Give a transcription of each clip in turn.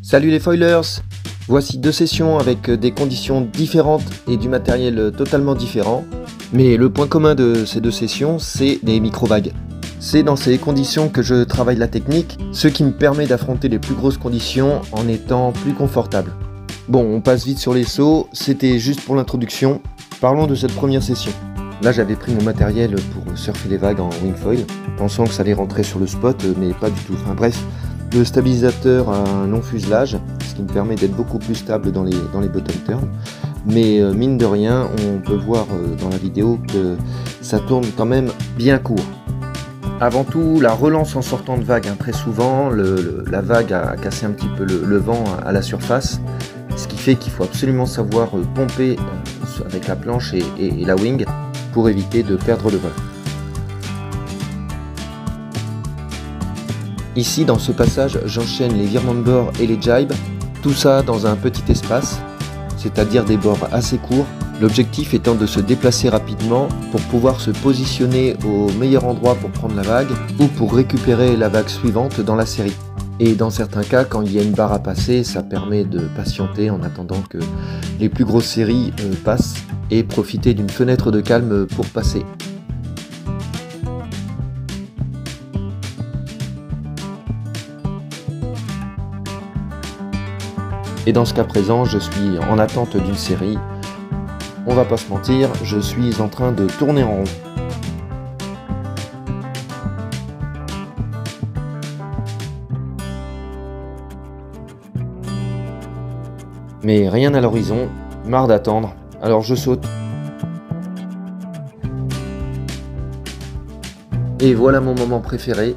Salut les foilers! Voici deux sessions avec des conditions différentes et du matériel totalement différent. Mais le point commun de ces deux sessions, c'est des micro-vagues. C'est dans ces conditions que je travaille la technique, ce qui me permet d'affronter les plus grosses conditions en étant plus confortable. Bon, on passe vite sur les sauts, c'était juste pour l'introduction. Parlons de cette première session. Là, j'avais pris mon matériel pour surfer les vagues en wingfoil, pensant que ça allait rentrer sur le spot, mais pas du tout. Enfin bref, le stabilisateur a un long fuselage, ce qui me permet d'être beaucoup plus stable dans les bottom turns. Mais mine de rien, on peut voir dans la vidéo que ça tourne quand même bien court. Avant tout, la relance en sortant de vague, très souvent, la vague a cassé un petit peu le vent à la surface, ce qui fait qu'il faut absolument savoir pomper avec la planche et la wing pour éviter de perdre le vol. Ici, dans ce passage, j'enchaîne les virements de bord et les jibes, tout ça dans un petit espace, c'est-à-dire des bords assez courts, l'objectif étant de se déplacer rapidement pour pouvoir se positionner au meilleur endroit pour prendre la vague ou pour récupérer la vague suivante dans la série. Et dans certains cas, quand il y a une barre à passer, ça permet de patienter en attendant que les plus grosses séries passent et profiter d'une fenêtre de calme pour passer. Et dans ce cas présent, je suis en attente d'une série. On va pas se mentir, je suis en train de tourner en rond. Mais rien à l'horizon, marre d'attendre, alors je saute. Et voilà mon moment préféré,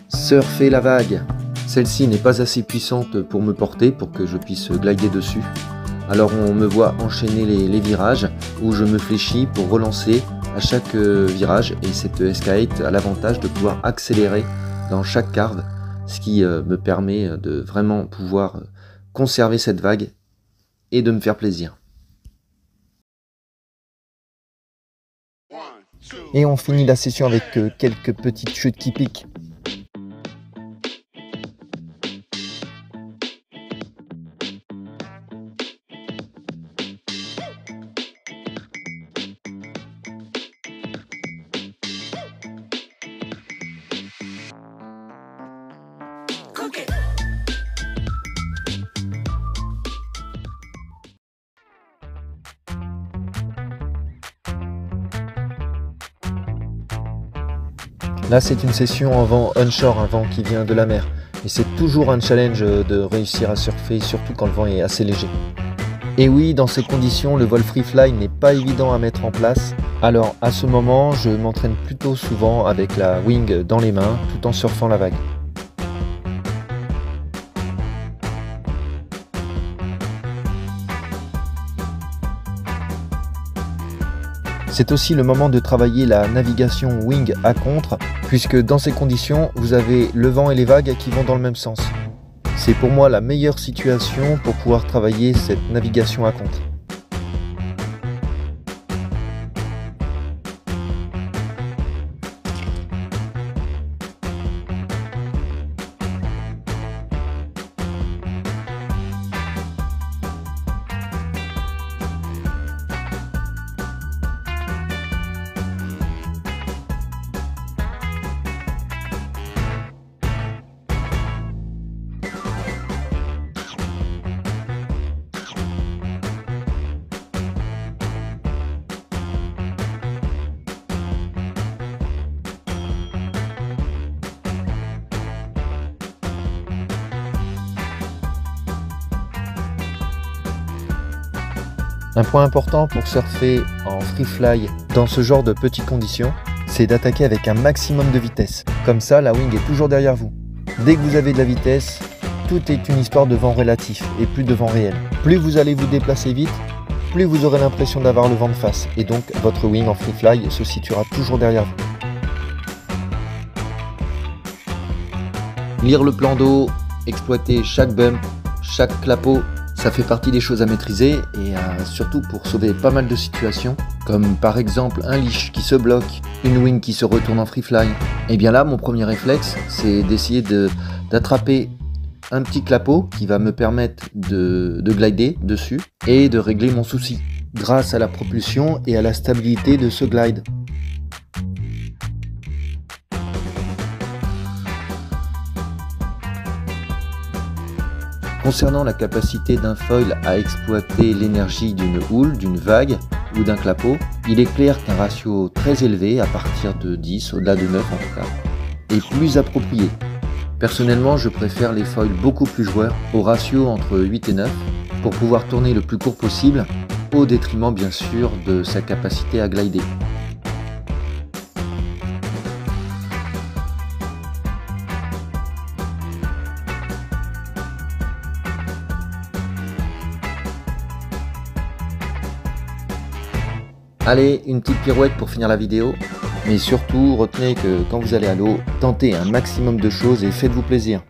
surfer la vague. Celle-ci n'est pas assez puissante pour me porter, pour que je puisse glider dessus. Alors on me voit enchaîner les virages, où je me fléchis pour relancer à chaque virage. Et cette SK8 a l'avantage de pouvoir accélérer dans chaque carve, ce qui me permet de vraiment pouvoir conserver cette vague et de me faire plaisir. Et on finit la session avec quelques petites chutes qui piquent. Là, c'est une session en vent onshore, un vent qui vient de la mer. Et c'est toujours un challenge de réussir à surfer, surtout quand le vent est assez léger. Et oui, dans ces conditions, le vol free fly n'est pas évident à mettre en place. Alors, à ce moment, je m'entraîne plutôt souvent avec la wing dans les mains, tout en surfant la vague. C'est aussi le moment de travailler la navigation wing à contre, puisque dans ces conditions, vous avez le vent et les vagues qui vont dans le même sens. C'est pour moi la meilleure situation pour pouvoir travailler cette navigation à contre. Un point important pour surfer en free fly dans ce genre de petites conditions, c'est d'attaquer avec un maximum de vitesse. Comme ça, la wing est toujours derrière vous. Dès que vous avez de la vitesse, tout est une histoire de vent relatif et plus de vent réel. Plus vous allez vous déplacer vite, plus vous aurez l'impression d'avoir le vent de face. Et donc, votre wing en free fly se situera toujours derrière vous. Lire le plan d'eau, exploiter chaque bump, chaque clapot, ça fait partie des choses à maîtriser et surtout pour sauver pas mal de situations, comme par exemple un leash qui se bloque, une wing qui se retourne en free fly. Et bien là, mon premier réflexe, c'est d'essayer d'attraper un petit clapot qui va me permettre de glider dessus et de régler mon souci grâce à la propulsion et à la stabilité de ce glide. Concernant la capacité d'un foil à exploiter l'énergie d'une houle, d'une vague ou d'un clapot, il est clair qu'un ratio très élevé, à partir de 10, au-delà de 9 en tout cas, est plus approprié. Personnellement, je préfère les foils beaucoup plus joueurs, au ratio entre 8 et 9, pour pouvoir tourner le plus court possible, au détriment bien sûr de sa capacité à glider. Allez, une petite pirouette pour finir la vidéo, mais surtout retenez que quand vous allez à l'eau, tentez un maximum de choses et faites-vous plaisir.